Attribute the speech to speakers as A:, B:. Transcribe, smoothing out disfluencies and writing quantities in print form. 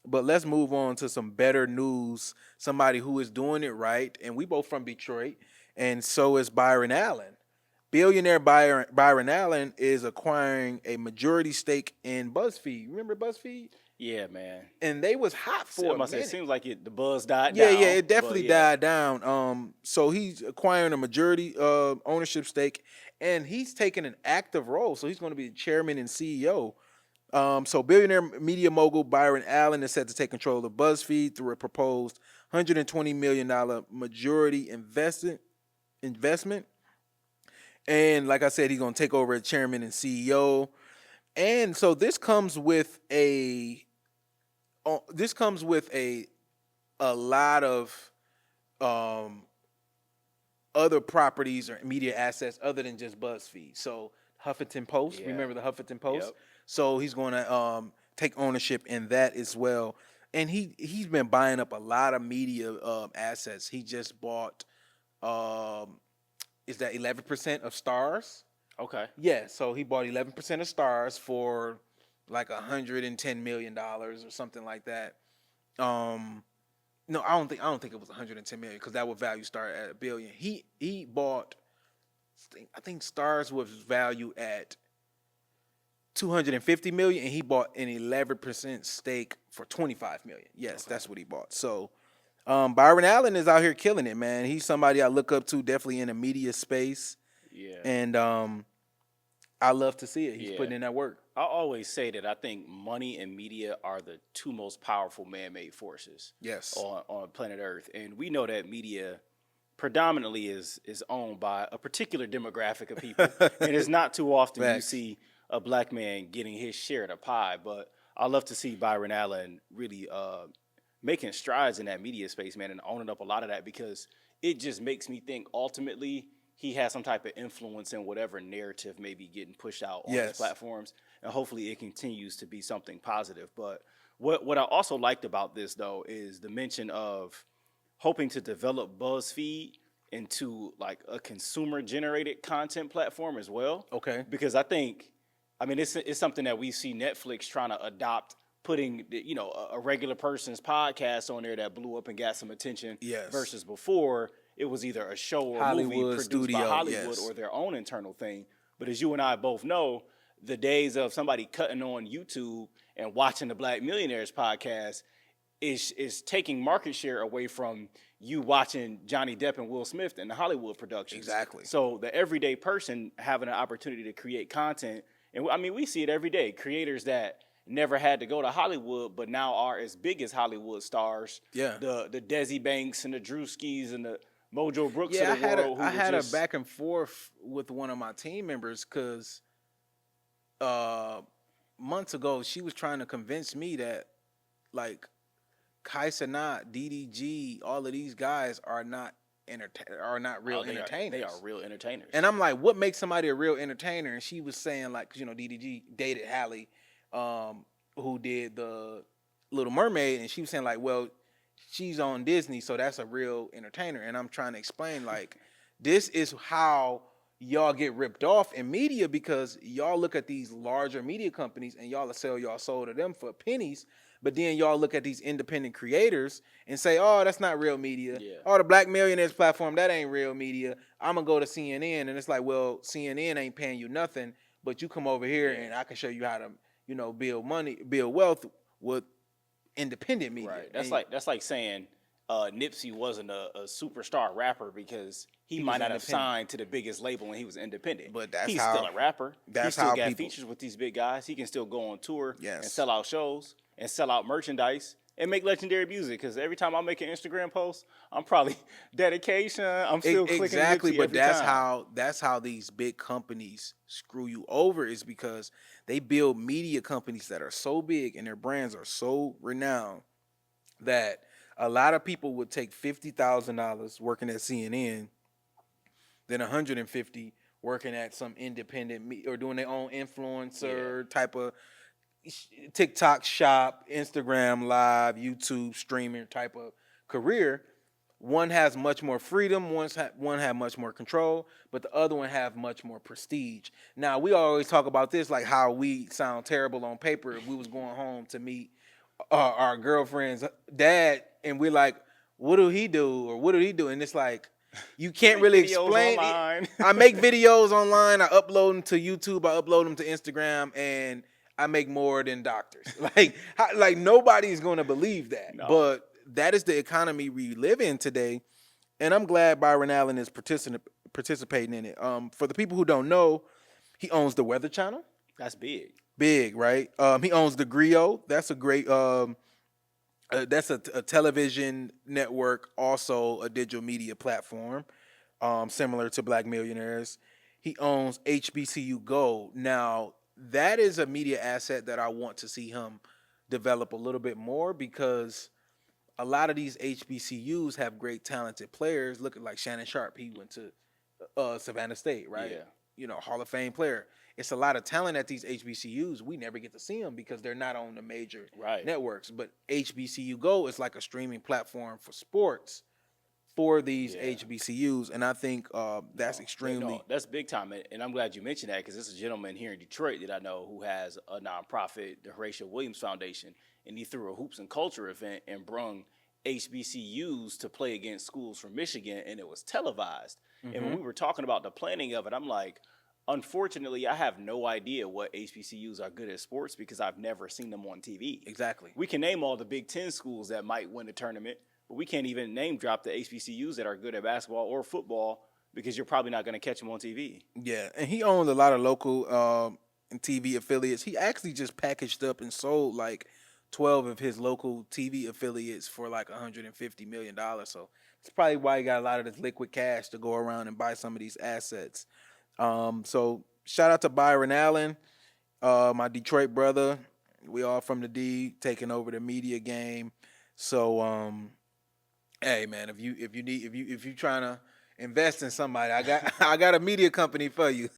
A: But let's move on to some better news. Somebody who is doing it right, and we both from Detroit, and so is Byron Allen. Billionaire Byron Allen is acquiring a majority stake in BuzzFeed. Remember BuzzFeed?
B: Yeah, man.
A: And they was hot
B: I
A: for a
B: must say, it
A: minute.
B: seems like the buzz died
A: Yeah, yeah,
B: down,
A: it
B: but
A: definitely
B: yeah.
A: died down. So he's acquiring a majority ownership stake, and he's taking an active role. So he's going to be the chairman and CEO. So billionaire media mogul Byron Allen is set to take control of BuzzFeed through a proposed $120 million majority investment. And like I said, he's going to take over as chairman and CEO. And so this comes with a lot of um, other properties or media assets other than just BuzzFeed. So Huffington Post,
B: Yeah.
A: remember the Huffington Post?
B: Yep.
A: So he's going to take ownership in that as well. And he's been buying up a lot of media assets. He just bought is that 11% of Stars?
B: Okay.
A: Yeah, so he bought 11% of Stars for like $110 million or something like that. No, I don't think it was 110 million because that would value Star at a billion. He bought, I think Stars was valued at 250 million, and he bought an 11% stake for 25 million. Yes,
B: Okay.
A: that's what he bought. So Byron Allen is out here killing it, man. He's somebody I look up to, definitely in the media space,
B: Yeah.
A: and I love to see it. He's
B: Yeah.
A: putting in that work.
B: I always say that I think money and media are the two most powerful man-made forces
A: Yes.
B: on planet Earth, and we know that media predominantly is owned by a particular demographic of people, and it's not too often you
A: Facts.
B: see a black man getting his share of the pie. But I love to see Byron Allen really making strides in that media space, man, and owning up a lot of that because it just makes me think ultimately he has some type of influence in whatever narrative may be getting pushed out on his
A: Yes.
B: platforms, and hopefully it continues to be something positive. But what I also liked about this though is the mention of hoping to develop BuzzFeed into like a consumer generated content platform as well.
A: Okay.
B: Because I mean, it's something that we see Netflix trying to adopt, putting a regular person's podcast on there that blew up and got some attention.
A: Yes.
B: Versus before, it was either a show or a movie
A: Hollywood
B: produced by
A: studio,
B: Hollywood
A: yes.
B: or their own internal thing. But as you and I both know, the days of somebody cutting on YouTube and watching the Black Millionaires podcast is taking market share away from you watching Johnny Depp and Will Smith in the Hollywood productions.
A: Exactly.
B: So the everyday person having an opportunity to create content, and I mean we see it every day. Creators that never had to go to Hollywood, but now are as big as Hollywood stars.
A: Yeah.
B: The Desi Banks and the Drewskis and the Mojo Brooks
A: Yeah,
B: of the world.
A: I had a back and forth with one of my team members because months ago she was trying to convince me that like Kai Cenat, DDG, all of these guys are not real entertainers.
B: They are real entertainers.
A: And I'm like, what makes somebody a real entertainer? And she was saying like, 'cause, DDG dated Halle, who did the Little Mermaid, and she was saying like, well, she's on Disney, so that's a real entertainer. And I'm trying to explain like, this is how y'all get ripped off in media because y'all look at these larger media companies and y'all sell y'all soul to them for pennies. But then y'all look at these independent creators and say, oh, that's not real media.
B: Yeah.
A: Oh, the Black Millionaires platform, that ain't real media. I'm going to go to CNN. And it's like, well, CNN ain't paying you nothing, but you come over here and I can show you how to, build wealth with independent media.
B: Right. That's like saying Nipsey wasn't a superstar rapper because he might not have signed to the biggest label when he was independent.
A: But
B: he's still a rapper. He still got
A: people
B: features with these big guys. He can still go on tour
A: Yes.
B: and sell out shows and sell out merchandise and make legendary music. Because every time I make an Instagram post, I'm probably dedication. I'm still clicking
A: exactly.
B: Nipsey
A: But
B: every
A: that's
B: time.
A: how these big companies screw you over is because they build media companies that are so big and their brands are so renowned that a lot of people would take $50,000 working at CNN, then 150 working at some independent or doing their own influencer type of TikTok shop, Instagram live, YouTube streaming type of career. One has much more freedom, one have much more control, but the other one have much more prestige. Now we always talk about this like how we sound terrible on paper if we was going home to meet our girlfriend's dad, and we're like, what do he do, or what do he do? And it's like you can't
B: Make
A: really
B: videos
A: explain it.
B: online.
A: I make videos online. I upload them to YouTube. I upload them to Instagram, and I make more than doctors. Like nobody's gonna believe that,
B: No.
A: but that is the economy we live in today, and I'm glad Byron Allen is participating in it. For the people who don't know, he owns the Weather Channel.
B: That's big.
A: Big, right? He owns the Griot. That's a great. That's a television network, also a digital media platform, similar to Black Millionaires. He owns HBCU Go. Now, that is a media asset that I want to see him develop a little bit more, because a lot of these HBCUs have great talented players. Look at like Shannon Sharp. He went to Savannah State, right?
B: Yeah.
A: You know, Hall of Fame player. It's a lot of talent at these HBCUs. We never get to see them because they're not on the major
B: Right.
A: networks. But HBCU Go is like a streaming platform for sports for these
B: Yeah.
A: HBCUs, and I think that's
B: No,
A: extremely.
B: that's big time, and I'm glad you mentioned that because there's a gentleman here in Detroit that I know who has a nonprofit, the Horatio Williams Foundation, and he threw a hoops and culture event and brung HBCUs to play against schools from Michigan, and it was televised. And when we were talking about the planning of it, I'm like, unfortunately, I have no idea what HBCUs are good at sports because I've never seen them on TV.
A: Exactly.
B: We can name all the Big Ten schools that might win the tournament, but we can't even name drop the HBCUs that are good at basketball or football because you're probably not going to catch them on TV.
A: Yeah, and he owns a lot of local and TV affiliates. He actually just packaged up and sold like 12 of his local TV affiliates for like $150 million. So it's probably why he got a lot of this liquid cash to go around and buy some of these assets. So shout out to Byron Allen, my Detroit brother. We all from the D, taking over the media game. So hey man, if you trying to invest in somebody, I got I got a media company for you.